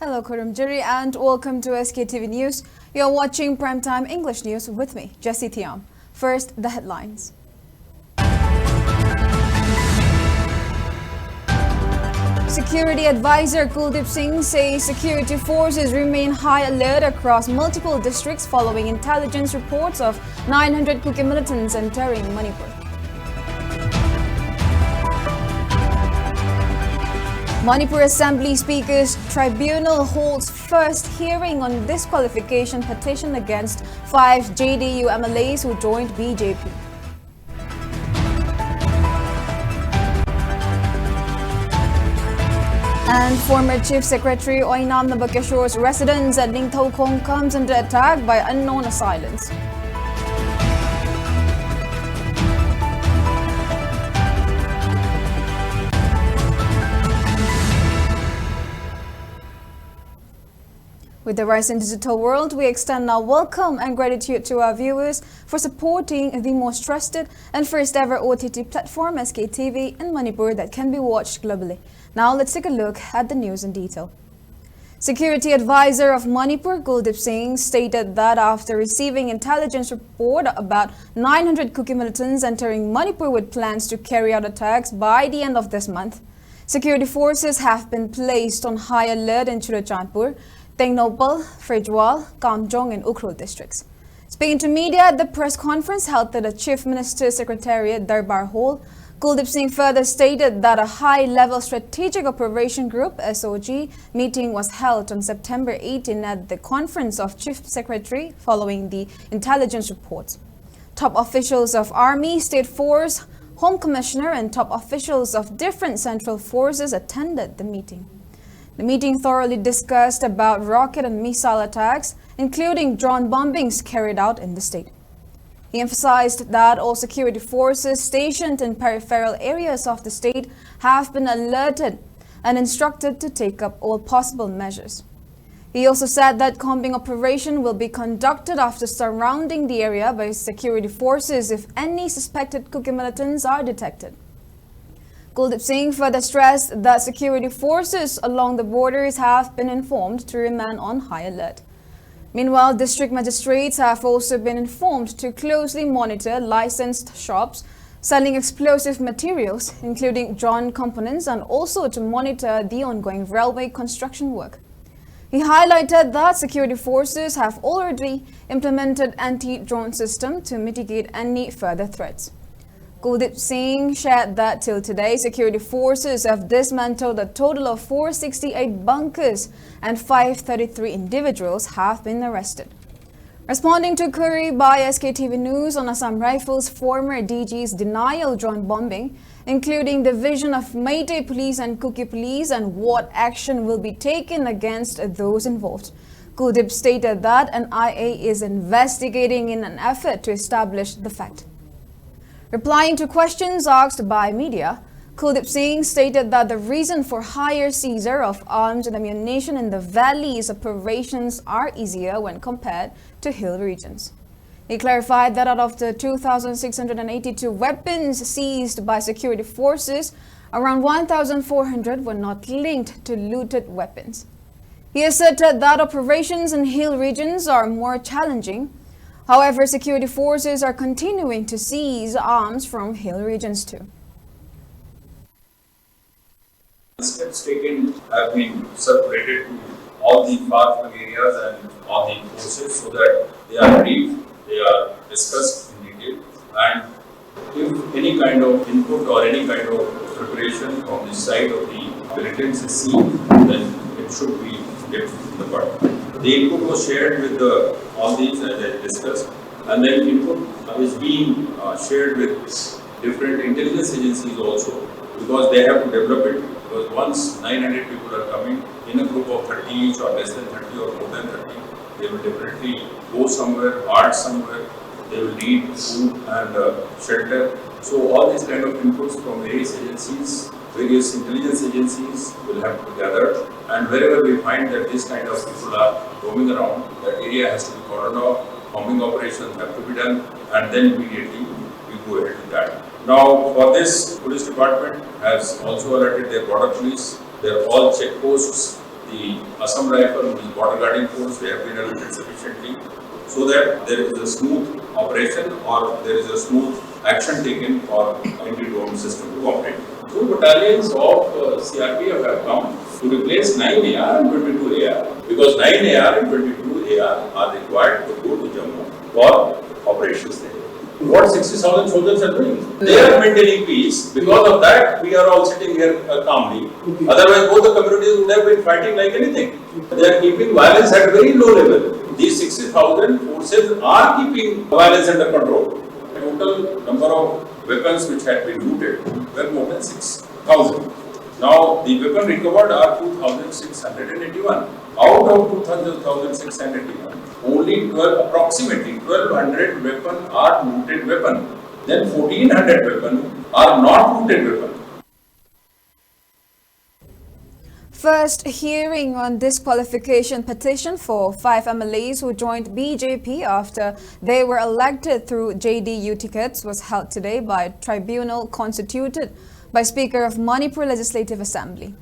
Hello, Kurumjiri, and welcome to SKTV News. You're watching Primetime English News with me, Jessie Thiam. First, the headlines. Security advisor Kuldeep Singh says security forces remain high alert across multiple districts following intelligence reports of 900 Kuki militants entering Manipur. Manipur Assembly Speaker's Tribunal holds first hearing on disqualification petition against 5 JDU MLAs who joined BJP. And former Chief Secretary Oinam Nabakeshore's residence at Ningthaukhong comes under attack by unknown assailants. With the rise in digital world, we extend our welcome and gratitude to our viewers for supporting the most trusted and first ever OTT platform SKTV in Manipur that can be watched globally. Now let's take a look at the news in detail. Security advisor of Manipur, Kuldeep Singh, stated that after receiving intelligence report about 900 Kuki militants entering Manipur with plans to carry out attacks by the end of this month, security forces have been placed on high alert in Churachandpur, Tengnopal, Frejwal, Kamjong and Ukhrul districts. Speaking to media at the press conference held at the Chief Minister's Secretariat Darbar Hall, Kuldeep Singh further stated that a high-level Strategic Operation Group (SOG) meeting was held on September 18 at the Conference of Chief Secretary following the intelligence reports. Top officials of Army, State Force, Home Commissioner and top officials of different central forces attended the meeting. The meeting thoroughly discussed about rocket and missile attacks, including drone bombings carried out in the state. He emphasized that all security forces stationed in peripheral areas of the state have been alerted and instructed to take up all possible measures. He also said that combing operation will be conducted after surrounding the area by security forces if any suspected Kuki militants are detected. Kuldeep Singh further stressed that security forces along the borders have been informed to remain on high alert. Meanwhile, district magistrates have also been informed to closely monitor licensed shops selling explosive materials, including drone components, and also to monitor the ongoing railway construction work. He highlighted that security forces have already implemented anti-drone system to mitigate any further threats. Kuldeep Singh shared that till today, security forces have dismantled a total of 468 bunkers and 533 individuals have been arrested. Responding to query by SKTV News on Assam Rifles' former DG's denial drone bombing, including the vision of Meitei police and Kuki police and what action will be taken against those involved, Kuldeep stated that an IA is investigating in an effort to establish the fact. Replying to questions asked by media, Kuldeep Singh stated that the reason for higher seizure of arms and ammunition in the valleys operations are easier when compared to hill regions. He clarified that out of the 2,682 weapons seized by security forces, around 1,400 were not linked to looted weapons. He asserted that operations in hill regions are more challenging. However, security forces are continuing to seize arms from hill regions too. Steps taken have been separated to all the far-flung areas and all the forces so that they are briefed, they are discussed in detail, and if any kind of input or any kind of preparation from the side of the militants is seen, then it should be kept in the part. The input was shared with all these as I discussed, and then input is being shared with different intelligence agencies also, because they have to develop it. Because once 900 people are coming in a group of 30 each or less than 30 or more than 30, they will definitely go somewhere, halt somewhere, they will need food and shelter. So all these kind of inputs from various agencies, various intelligence agencies will have to gather, and wherever we find that this kind of people are roaming around, that area has to be cordoned off, bombing operations have to be done, and then immediately we go ahead with that. Now, for this, police department has also alerted their border police. They are all checkposts the Assam Rifle, which is border guarding force, they have been allocated sufficiently so that there is a smooth operation or there is a smooth action taken for anti-drone system to operate. 2 battalions of CRPF have come to replace 9 AR and 22 AR because 9 AR and 22 AR are required to go to Jammu for operations there. What 60,000 soldiers are doing? They are maintaining peace. Because of that, we are all sitting here calmly. Otherwise, both the communities would have been fighting like anything. They are keeping violence at very low level. These 60,000 forces are keeping violence under control. The total number of weapons which had been looted were more than 6,000. Now, the weapon recovered are 2,681. Out of 2,681, only approximately 1,200 weapons are looted weapons. Then 1,400 weapons are not looted weapons. First hearing on disqualification petition for 5 MLAs who joined BJP after they were elected through JDU tickets was held today by a tribunal constituted by Speaker of Manipur Legislative Assembly.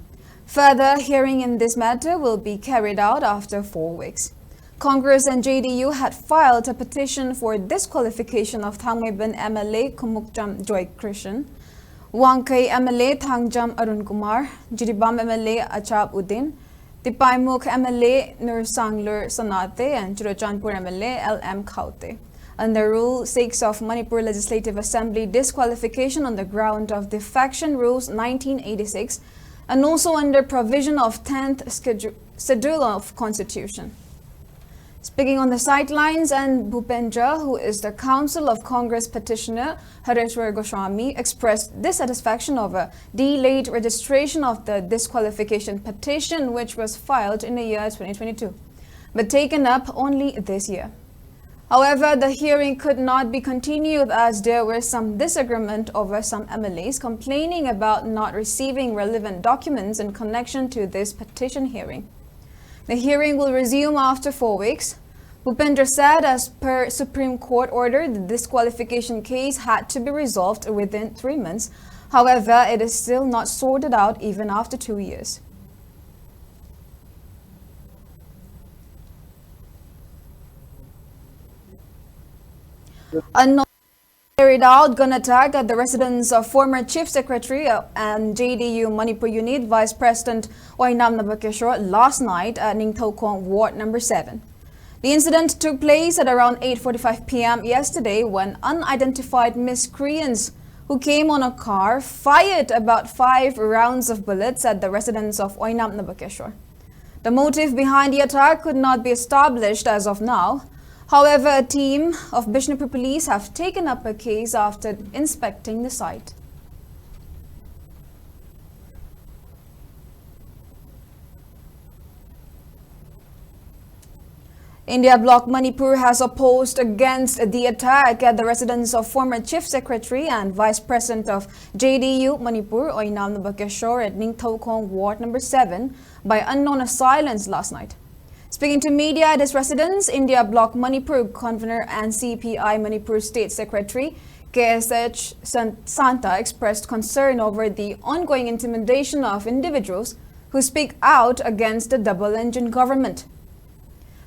Further hearing in this matter will be carried out after 4 weeks. Congress and JDU had filed a petition for disqualification of Thangmeiban MLA Kumukjam Joy Krishan, Wangkai MLA Thangjam Arun Kumar, Jiribam MLA Achab Uddin, Tipaimuk MLA Nur Sanglur Sanate, and Churachandpur MLA LM Khaute. Under Rule 6 of Manipur Legislative Assembly disqualification on the ground of Defection Rules 1986 and also under provision of 10th Schedule of Constitution. Speaking on the sidelines, and Bhupendra, who is the Council of Congress petitioner, Hareshwar Goswami, expressed dissatisfaction over delayed registration of the disqualification petition which was filed in the year 2022, but taken up only this year. However, the hearing could not be continued as there was some disagreement over some MLAs complaining about not receiving relevant documents in connection to this petition hearing. The hearing will resume after 4 weeks. Bhupendra said as per Supreme Court order, the disqualification case had to be resolved within 3 months. However, it is still not sorted out even after 2 years. A carried out gun attack at the residence of former Chief Secretary and JDU Manipur Unit Vice President Oinam Nabakeshwar last night at Ningthokong Ward No. 7. The incident took place at around 8:45 p.m. yesterday when unidentified miscreants who came on a car fired about 5 rounds of bullets at the residence of Oinam Nabakeshwar. The motive behind the attack could not be established as of now. However, a team of Bishnupur police have taken up a case after inspecting the site. India Bloc Manipur has opposed against the attack at the residence of former Chief Secretary and Vice President of JDU Manipur, Oinam Nabakeshwar at Ningthokong Ward No. 7 by unknown assailants last night. Speaking to media at his residence, India Bloc Manipur Convener and CPI Manipur State Secretary KSH Santa expressed concern over the ongoing intimidation of individuals who speak out against the double-engine government.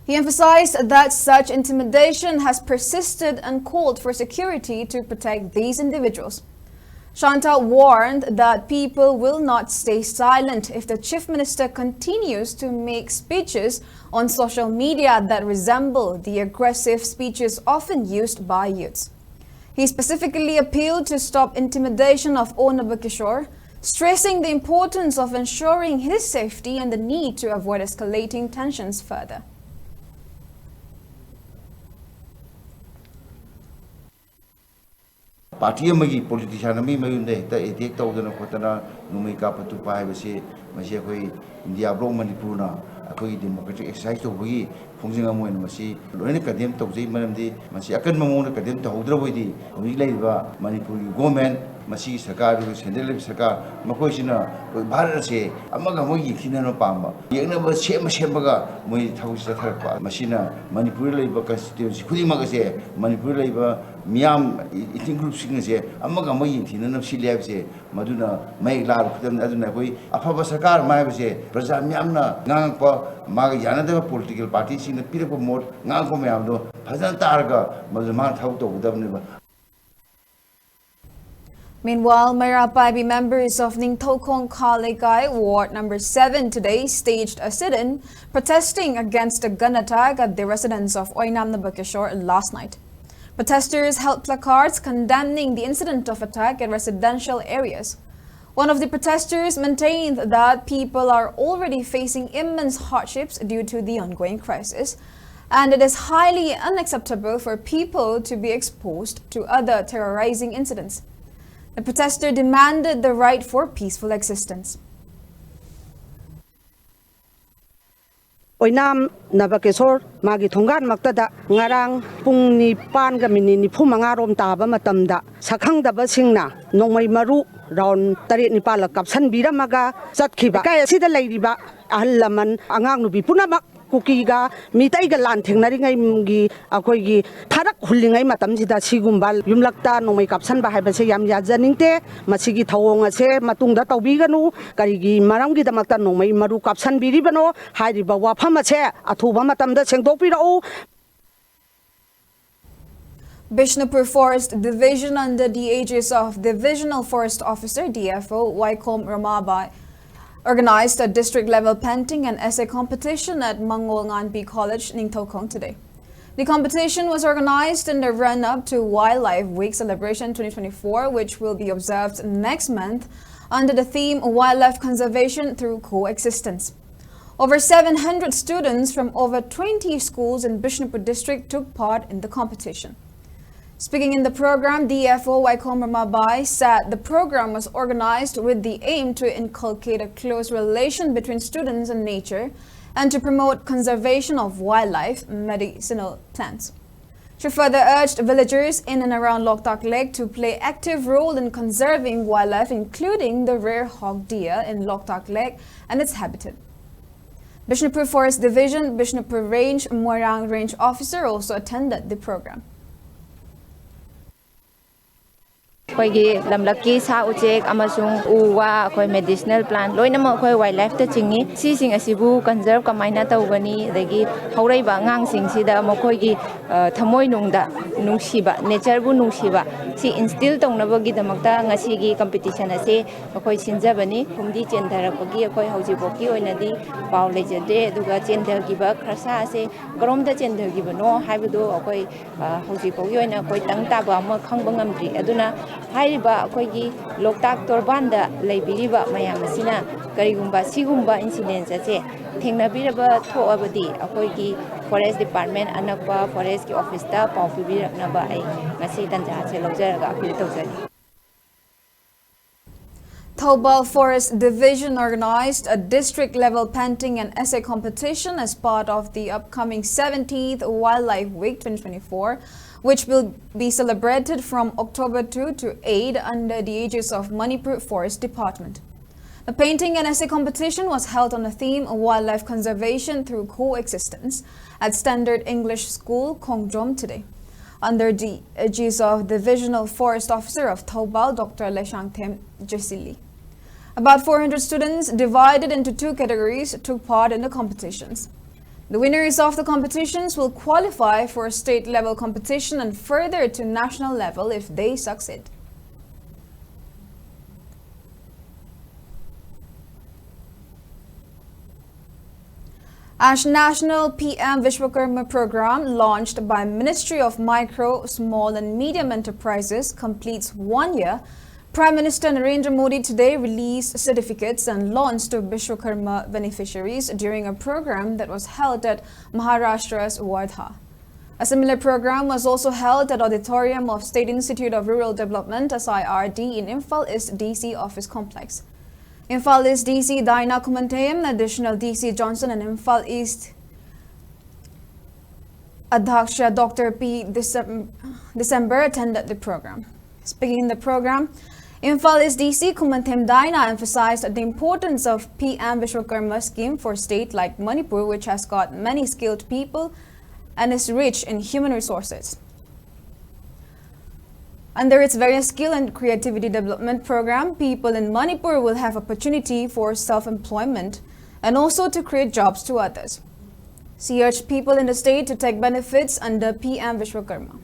He emphasized that such intimidation has persisted and called for security to protect these individuals. Shanta warned that people will not stay silent if the Chief Minister continues to make speeches on social media that resemble the aggressive speeches often used by youths. He specifically appealed to stop intimidation of Nabakeshwar, stressing the importance of ensuring his safety and the need to avoid escalating tensions further. Party amagi politician ami mayunde ta etek tawdana khotana numai ka patu pai base masi khoi India Bloc Manipur na akoi democratic exercise to bagi phongjing amoin masi loina kadem tawjei maramdi masi akan mamona kadem tawdra boidi wi leiba Manipur government Masi Saka, Sendel Saka, Makosina, Barase, Amagamoyi, Kinano Pamba, Yanaba Shemaga, Moi Tausa Tarpa, Machina, Manipur labor constituency, Kudimagase, Manipur labor, Miam, eating group signals here, Amagamoyi, Tinan of Silabse, Maduna, May Lab, Adunaway, Apapa Sakar, Mavase, Praza Miamna, Nangpa, Magayanada political parties in the Pirapa mode, Nango Miamdo, Hazan Targa, Mazaman Tauto, Governor. Meanwhile, Marapabi members of Ningtokong Kalikai Ward number 7 today staged a sit-in protesting against a gun attack at the residence of Oinam Nabakishore last night. Protesters held placards condemning the incident of attack at residential areas. One of the protesters maintained that people are already facing immense hardships due to the ongoing crisis, and it is highly unacceptable for people to be exposed to other terrorizing incidents. The protester demanded the right for peaceful existence. Oinam Nabakishore magi thongan maktada ngarang pung ni pan ga mini ni phumangarom taba matamda sakhangdaba singna nongmai maru round tarit ni pala kapsan biramaga chatkhiba kai sida leiriba ahal laman angang nubi punamak Kukiga, Mitaiga land, Naringi, Akoigi, Tarak Hulingai Matamsida Sigumbal, Yumlakta, no make up Sanba Habasayam Yazaninte, Masigi Tawonga se, Matunda Taubiganu, Karigi, Marangi the Mata no may Maru Kapsan Biribano, Haidiba Wapamase, Atuba Matam the Sengdopiro. Bishnupur Forest Division under the aegis of Divisional Forest Officer DFO Waikom Ramabai organized a district-level painting and essay competition at Mangol Nganpi College, Ningtokong today. The competition was organized in the run-up to Wildlife Week Celebration 2024, which will be observed next month under the theme Wildlife Conservation Through Coexistence. Over 700 students from over 20 schools in Bishnupur district took part in the competition. Speaking in the program, DFO Waikom Ramabai said the program was organized with the aim to inculcate a close relation between students and nature and to promote conservation of wildlife medicinal plants. She further urged villagers in and around Loktak Lake to play active role in conserving wildlife, including the rare hog deer in Loktak Lake and its habitat. Bishnupur Forest Division, Bishnupur Range, Moirang Range Officer also attended the program. Koigi lamlaki sa ujek amasung uwa koi medicinal plant loinama koi wildlife ta chingi si sing asibu conserve kamaina tawgani dagi haurai ba ngang sing sida mokoi gi thamoi nungda nungsiba nature bu nungsiba si instill tongnabagi damakta ngasi gi competition ase koi sinjabani humdi chendarakagi koi haujiboki oinadi paw lejade duga chendagi ba khrasa ase garomda chendagi bano haibudo koi haujiboki oina koi tangta ba ma khangbangamdri aduna Haiba Kogi Loktak Torbanda Laibiriba Mayamasina Karigumba Sigumba incidents at Tingnabiraba Toabadi Akoigi Forest Department Anakba Forest Office Paupi Naba Masi Tanja Loja Piltozani. Thoubal Forest Division organized a district-level painting and essay competition as part of the upcoming 17th Wildlife Week 2024, which will be celebrated from October 2 to 8 under the aegis of Manipur Forest Department. The painting and essay competition was held on the theme Wildlife Conservation Through Coexistence at Standard English School, Kongjom today. Under the aegis of Divisional Forest Officer of Thoubal, Dr. Leshangthem Jesili. About 400 students divided into two categories took part in the competitions. The winners of the competitions will qualify for a state-level competition and further to national level if they succeed. As National PM Vishwakarma Program launched by Ministry of Micro, Small and Medium Enterprises completes 1 year, Prime Minister Narendra Modi today released certificates and launched to Vishwakarma beneficiaries during a program that was held at Maharashtra's Wardha. A similar program was also held at Auditorium of State Institute of Rural Development (SIRD) in Imphal East DC Office Complex. Imphal East DC Daina Kumantayam, Additional DC Johnson and Imphal East Adhaksha Dr. P. December attended the program. Speaking in the program, Imphal DC Kumanthim Daina emphasized the importance of PM Vishwakarma scheme for a state like Manipur, which has got many skilled people and is rich in human resources. Under its various skill and creativity development program, people in Manipur will have opportunity for self-employment and also to create jobs to others. She urged people in the state to take benefits under PM Vishwakarma.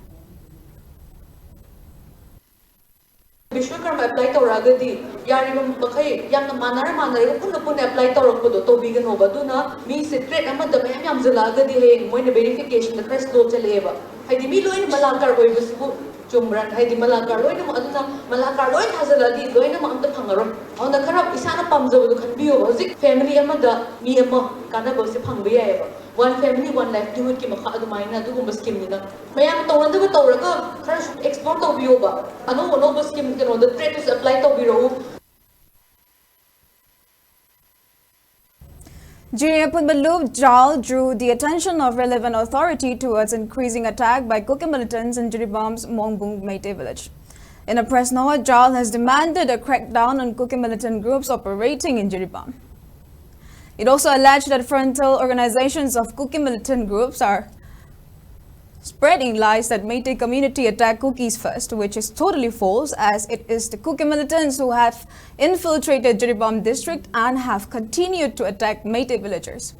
Vishwakarma apply tawragadi yaribam bakai yamna manara punna apply tawrakpodo tobiganoba duna mi secret amada mayam yam zalagadi he moina verification the crest do chaleba haidi mi loin malakar oibasibu chumran haidi malakar loin aduna malakar loin hazaladi loin amta phangaro onda kharab isana pamjabadu khanbiyo hozik family amada mi amma kana bosi phangbiya eba one family one livelihood ki makha adumaina adugumba scheme nina mayam tawranda tawraga khara explore tawbiyoba ano scheme kano the threat is apply tawbiro. During Punbalub, Jal drew the attention of relevant authority towards increasing attack by Kuki militants in Jiribam's Mongbung Meitei village. In a press note, Jal has demanded a crackdown on Kuki militant groups operating in Jiribam. It also alleged that frontal organizations of Kuki militant groups are spreading lies that Meitei community attacked Kukis first, which is totally false, as it is the Kuki militants who have infiltrated Jiribam district and have continued to attack Meitei villagers,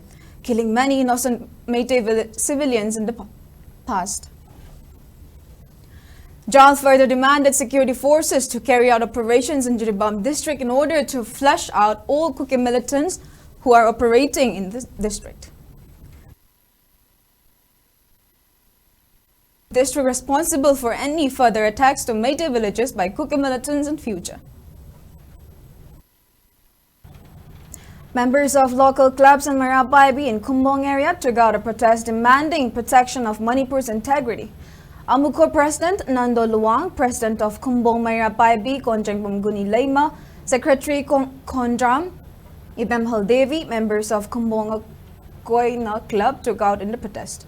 killing many innocent Meitei civilians in the past. Jal further demanded security forces to carry out operations in Jiribam district in order to flush out all Kuki militants who are operating in this district. District responsible for any further attacks to Meitei villages by Kuki militants in future. Members of local clubs in Marapaibi in Kumbong area took out a protest demanding protection of Manipur's integrity. Amuko President Nando Luang, President of Kumbong Marapaibi Konjeng Bumguni Leima, Secretary Kondram Imphal Devi, members of Kumbong Koina Club took out in the protest.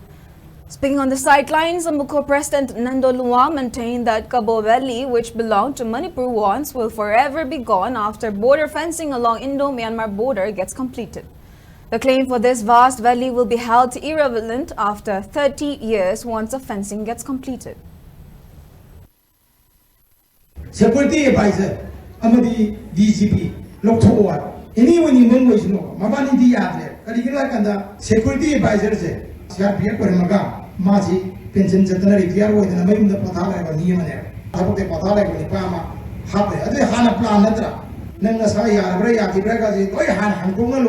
Speaking on the sidelines, Amuko President Nando Luang maintained that Cabo Valley, which belonged to Manipur once, will forever be gone after border fencing along Indo-Myanmar border gets completed. The claim for this vast valley will be held irrelevant after 30 years once the fencing gets completed. Security advisor, Amadi DGP, Loktoa. Anyone in one way, no, Mabani Diatre, Kaligala Kanda, security advisor said, Siapia Koramaga, Mazi, Pension Centenary, Tiaro, and the name of the Patala of Niemane, Tapote Patala of Nipama, Happy, other Hana Plan Letra, Nangasaya, Brea, the Bregazi, Toyhan, and Kungal,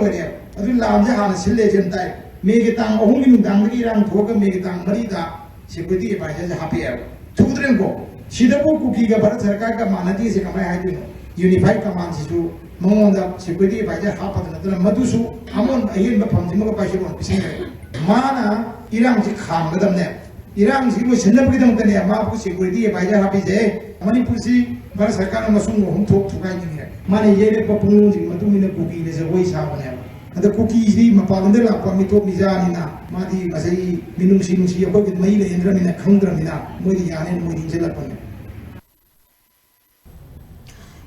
Adu Lanja Hana Silesian type, make it on only Dangi and Toga, make it on Marita, security advisor happy hour. Two drink go. Shidabu Kukiga Barataka Manati is a Kamai, unified commands to Monda, security advisor happened at the Madusu, Hamon, a year from the Mokashi. Mana, Iran Kham, Madam Net. Iran, he was in the Bidam Mapu security advisor happy day, Manipusi, Barasaka Masungo, who talked to writing here. Mani Yere Papuns, Matumina cookie is a voice happening. And the cookies, Mapandela, Pamito Mizanina, Madi, Mazai, Minusi, about it, Maila, and Ramina, Kundramina, Modian, and Modin Jelapon.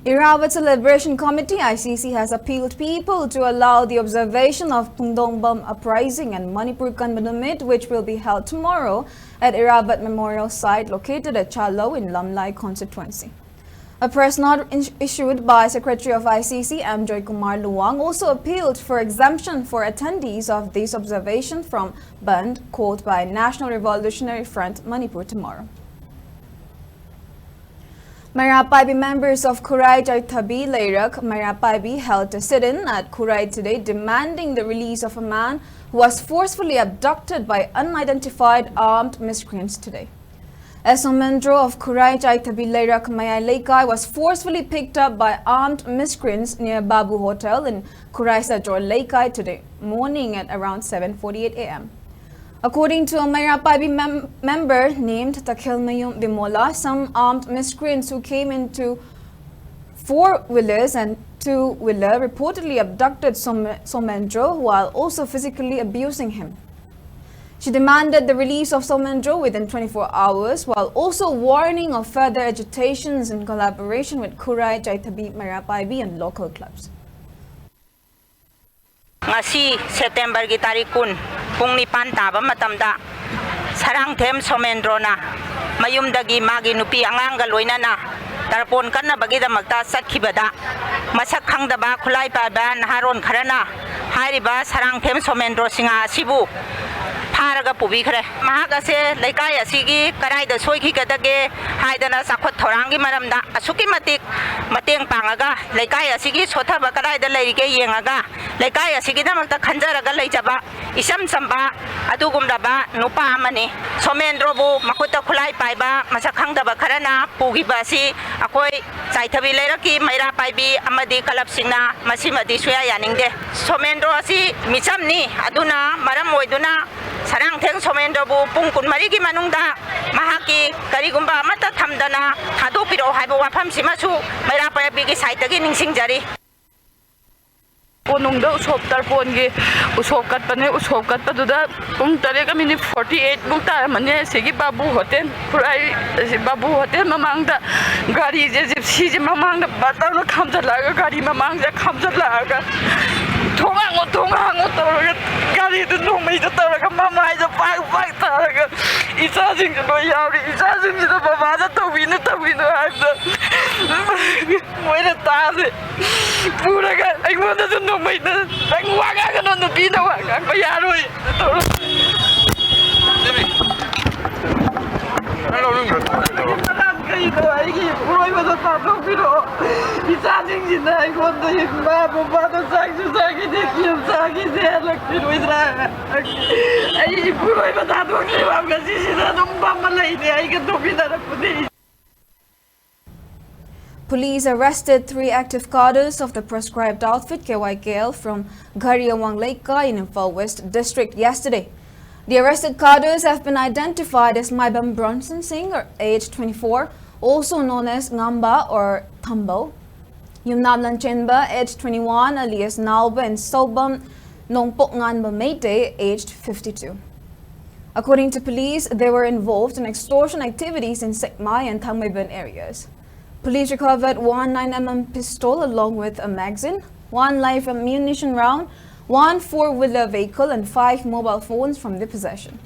Irrawad's Celebration Committee ICC has appealed people to allow the observation of Pungdongbam Uprising and Manipur Kanbanamit, which will be held tomorrow at Irrawat Memorial Site located at Chalo in Lamlai constituency. A press note issued by Secretary of ICC Amjoy Kumar Luang also appealed for exemption for attendees of this observation from band called by National Revolutionary Front Manipur tomorrow. Marapaibi members of Kurai Jaitabi Leirak Marapaibi held a sit-in at Kurai today demanding the release of a man who was forcefully abducted by unidentified armed miscreants today. Esomendro of Kurai Jaitabi Leirak Maya Leikai was forcefully picked up by armed miscreants near Babu Hotel in Kurai Sajor Leikai today morning at around 7:48 a.m. According to a Marapaibi member named Takil Mayum Bimola, some armed miscreants who came into four-wheelers and two-wheeler reportedly abducted Somendro while also physically abusing him. She demanded the release of Somendro within 24 hours, while also warning of further agitations in collaboration with Kurai, Jaitabi, Marapaibi and local clubs. Ngasi September gi tarik kun pung 9 taba matamda sarangthem Somendro na mayumdagi magi nupi angang loina na tarpon kanna bagidamagta satkibada masak khangdaba khulai paba naharon kharana hairiba sarangthem Somendro singa sibu Paraga Pubikre, Mahagase, Lekaya Sigi, Karai the Soiki Katage, Haidana Sakot Torangi Maramda, Asuki Matik, Mateng Pangaga, Lekaya Sigi, Sotaba Karai the Lake Yangaga, Lekaya Sigidam the Kanjaraga Lejaba, Isam Samba, Adugumdaba, Nupa Mani, Somendrobu, Makuta Kulai Paiba, Masakanga Bakarana, Pugibasi, Akoi, Saitabi Leraki, Maira Paibi, Amadi Kalapsina, Masima Diswaya Yaninde, Somendroasi, Misamni, Aduna, Maramoiduna. Sarangteng Somendrobu Pungkun Marigi Manungda Mahaki Karigumba Mata Tamdana Hadopiro Haibo Wapam Simasu Marapa Bigi Saitagi Ningsingjari Ponungda usop tarpongi usop katpane usop katpaduda pung tarega minute 48 bukta mane segi babu hotel purai babu hotel mamangda gari je gypsy je mamangda batana khamjalaga gari mamangda khamjalaga thongango taraga gari du nomai da taraga mamai da pai taraga isa jing do yauri isa jing da baba da tawinu haibda moira tase puraga ai wanda du nomai da ang waga ga no pina waga pa yaroi Police arrested 3 active cadres of the proscribed outfit KYKL from Ghariawang Leika in Imphal West District yesterday. The arrested cadres have been identified as Maibam Bronson Singh, age 24, also known as Ngamba or Tambo, Yumnam Lanchenba, age 21, alias Nauba, and Sobam Nongpok Nganba Meite, aged 52. According to police, they were involved in extortion activities in Sekmai and Tangmeiban areas. Police recovered 1 9mm pistol along with a magazine, 1 live ammunition round, 1 4-wheeler vehicle and 5 mobile phones from the possession.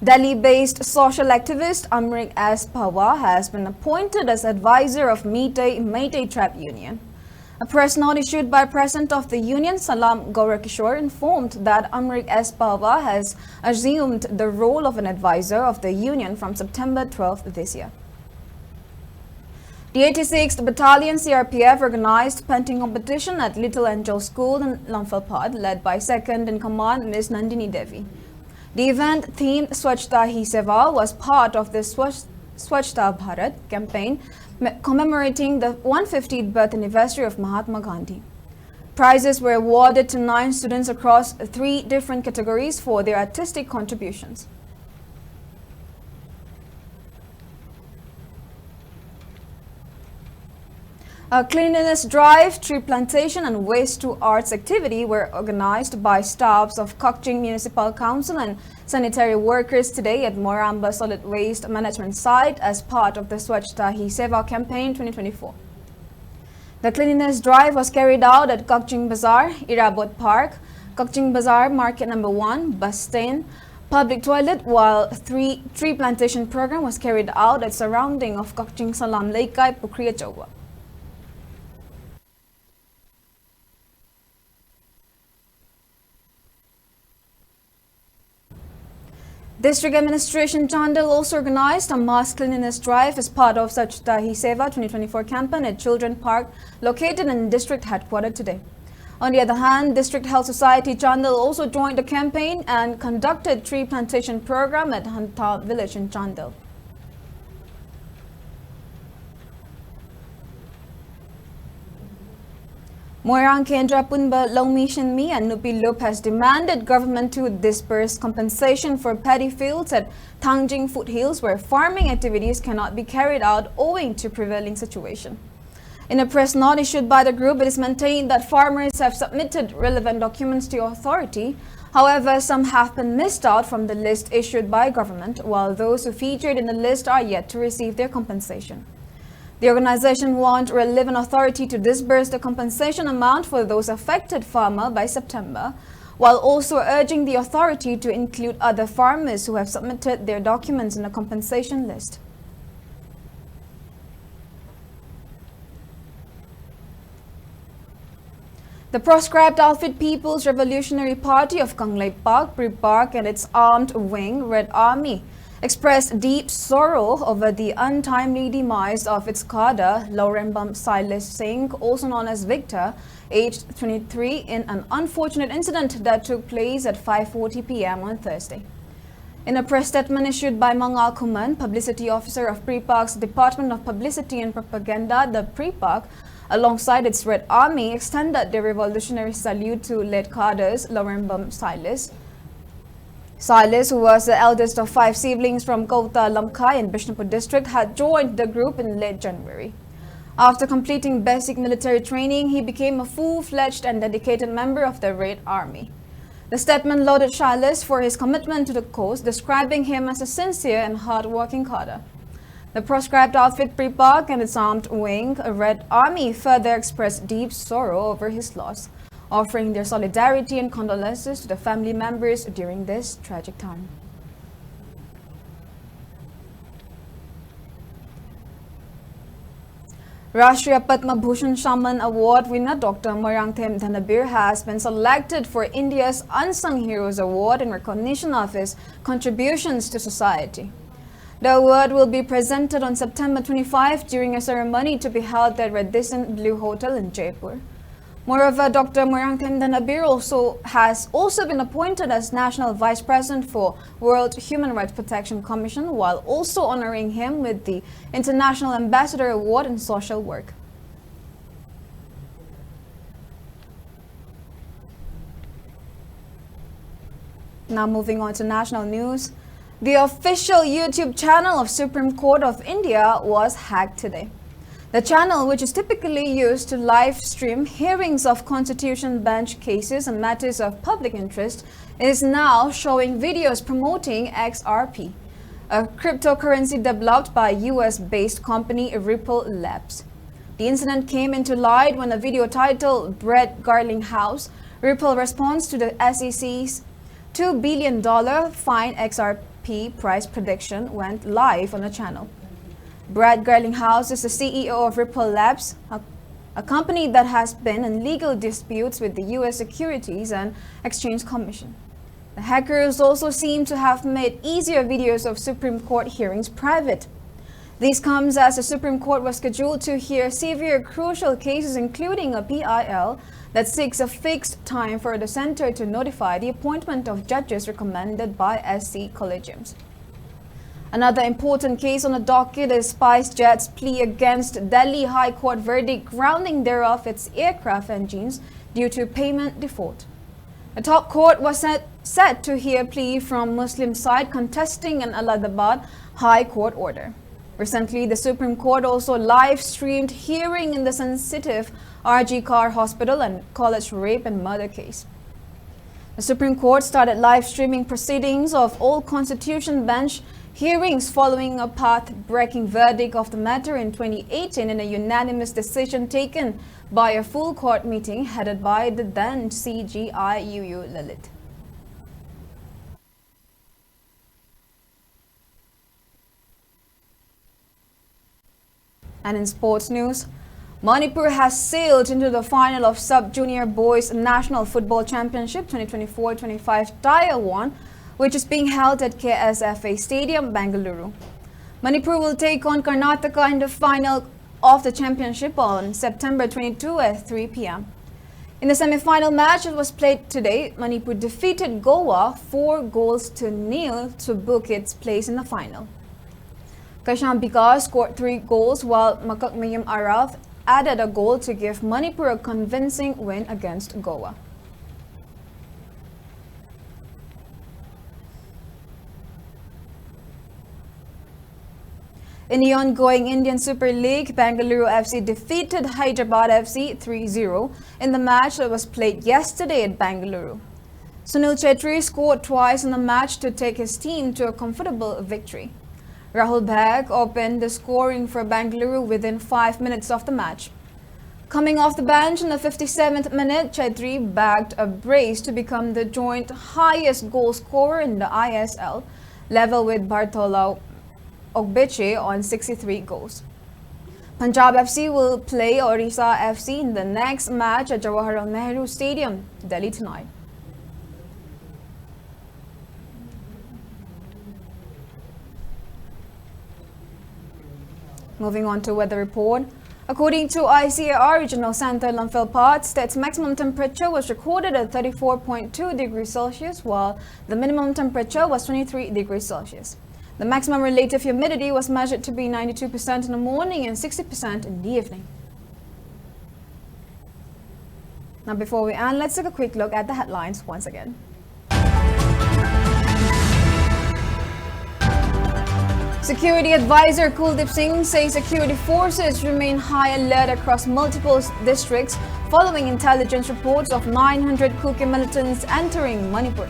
Delhi-based social activist Amrik S. Pawa has been appointed as advisor of Meitei Tribe Union. A press note issued by President of the Union, Salam Gaurakishore, informed that Amrik S. Pawa has assumed the role of an advisor of the Union from September 12th this year. The 86th Battalion CRPF organized painting competition at Little Angel School in Lamphapad, led by Second in Command Ms. Nandini Devi. The event themed Swachhta Hi Seva was part of the Swachhta Bharat campaign commemorating the 150th birth anniversary of Mahatma Gandhi. Prizes were awarded to 9 students across 3 different categories for their artistic contributions. A cleanliness drive, tree plantation and waste to arts activity were organized by staffs of Kokching Municipal Council and sanitary workers today at Moramba Solid Waste Management Site as part of the Swachhta Hi Seva campaign 2024. The cleanliness drive was carried out at Kokching Bazaar, Irabot Park, Kokching Bazaar Market Number 1, bus stand, public toilet, while tree plantation program was carried out at surrounding of Kokching Salam Leikai Pukriya Chowwa. District Administration Chandel also organized a mass cleanliness drive as part of Swachhta Hi Seva 2024 campaign at Children Park, located in district headquarters today. On the other hand, District Health Society Chandel also joined the campaign and conducted tree plantation program at Hanta village in Chandel. Moirang Kendra Punba Longmi Shinmi and Nupi Lup has demanded government to disperse compensation for paddy fields at Tangjing foothills where farming activities cannot be carried out owing to prevailing situation. In a press note issued by the group, it is maintained that farmers have submitted relevant documents to authority. However, some have been missed out from the list issued by government, while those who featured in the list are yet to receive their compensation. The organization wants relevant authority to disburse the compensation amount for those affected farmers by September, while also urging the authority to include other farmers who have submitted their documents in the compensation list. The proscribed outfit People's Revolutionary Party of Kanglei Park, Pripark, and its armed wing, Red Army, expressed deep sorrow over the untimely demise of its cadre, Laurembam Silas Singh, also known as Victor, aged 23, in an unfortunate incident that took place at 5:40 p.m. on Thursday. In a press statement issued by Mangal Kuman, publicity officer of Pripark's Department of Publicity and Propaganda, the Pripark, alongside its Red Army, extended their revolutionary salute to late cadres Laurembam Silas. Silas, who was the eldest of 5 siblings from Kota Lamkai in Bishnupur district, had joined the group in late January. After completing basic military training, he became a full-fledged and dedicated member of the Red Army. The statement lauded Silas for his commitment to the cause, describing him as a sincere and hard-working cadre. The proscribed outfit Pripark and its armed wing, a Red Army, further expressed deep sorrow over his loss, offering their solidarity and condolences to the family members during this tragic time. Rashtriya Padma Bhushan Shaman Award winner Dr. Moirangthem Dhanabir has been selected for India's Unsung Heroes Award in recognition of his contributions to society. The award will be presented on September 25 during a ceremony to be held at Radisson Blue Hotel in Jaipur. Moreover, Dr. Moirangthem Dhanabir has also been appointed as National Vice President for World Human Rights Protection Commission, while also honoring him with the International Ambassador Award in Social Work. Now moving on to national news. The official YouTube channel of Supreme Court of India was hacked today. The channel, which is typically used to live stream hearings of Constitution Bench cases and matters of public interest, is now showing videos promoting XRP, a cryptocurrency developed by US-based company Ripple Labs. The incident came into light when a video titled "Brett Garlinghouse: Ripple Response to the SEC's $2 billion fine XRP price prediction" went live on the channel. Brad Garlinghouse is the CEO of Ripple Labs, a company that has been in legal disputes with the U.S. Securities and Exchange Commission. The hackers also seem to have made easier videos of Supreme Court hearings private. This comes as the Supreme Court was scheduled to hear severe crucial cases, including a PIL that seeks a fixed time for the center to notify the appointment of judges recommended by SC collegiums. Another important case on the docket is SpiceJet's plea against Delhi High Court verdict grounding thereof its aircraft engines due to payment default. The top court was set to hear plea from Muslim side contesting an Allahabad High Court order. Recently, the Supreme Court also live-streamed hearing in the sensitive RG Kar Hospital and College rape and murder case. The Supreme Court started live-streaming proceedings of all Constitution Bench hearings following a path-breaking verdict of the matter in 2018 in a unanimous decision taken by a full court meeting headed by the then CGI Lalit. And in sports news, Manipur has sailed into the final of Sub-Junior Boys National Football Championship 2024-25 Tier 1, which is being held at KSFA Stadium, Bengaluru. Manipur will take on Karnataka in the final of the championship on September 22 at 3 p.m. In the semi-final match that was played today, Manipur defeated Goa 4-0 to book its place in the final. Kasham Bikar scored 3 goals, while Makak Mayum Araf added a goal to give Manipur a convincing win against Goa. In the ongoing Indian Super League, Bengaluru FC defeated Hyderabad FC 3-0 in the match that was played yesterday at Bengaluru. Sunil Chetri scored twice in the match to take his team to a comfortable victory. Rahul Bhag opened the scoring for Bengaluru within 5 minutes of the match. Coming off the bench in the 57th minute, Chetri bagged a brace to become the joint highest goal scorer in the ISL, level with Bartolo Ogbeche on 63 goals. Punjab FC will play Orissa FC in the next match at Jawaharlal Nehru Stadium, Delhi tonight. Moving on to weather report. According to ICAR Regional Center Imphal Parts, its maximum temperature was recorded at 34.2 degrees Celsius, while the minimum temperature was 23 degrees Celsius. The maximum relative humidity was measured to be 92% in the morning and 60% in the evening. Now before we end, let's take a quick look at the headlines once again. Security advisor Kuldeep Singh says security forces remain high alert across multiple districts following intelligence reports of 900 Kuki militants entering Manipur.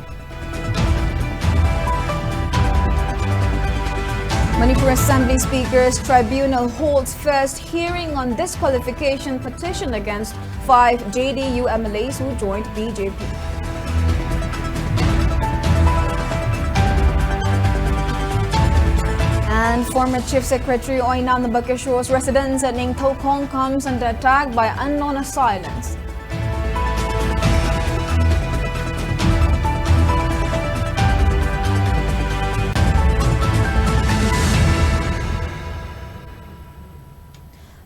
Manipur Assembly Speaker's Tribunal holds first hearing on disqualification petition against 5 JDU MLAs who joined BJP. And former Chief Secretary Oinam Nabakesho's residence at Ning Tokong comes under attack by unknown assailants.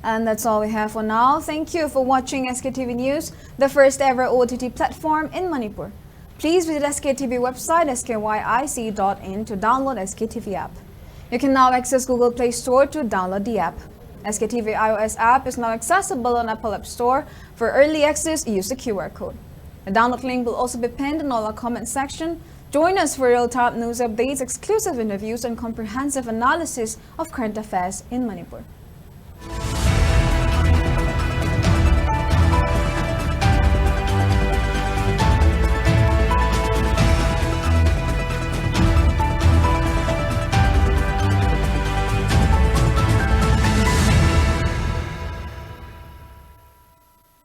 And that's all we have for now. Thank you for watching SKTV News, the first ever OTT platform in Manipur. Please visit SKTV website skyic.in to download SKTV app. You can now access Google Play Store to download the app. SKTV iOS app is now accessible on Apple App Store. For early access, use the QR code. The download link will also be pinned in our comment section. Join us for real-time news updates, exclusive interviews, and comprehensive analysis of current affairs in Manipur.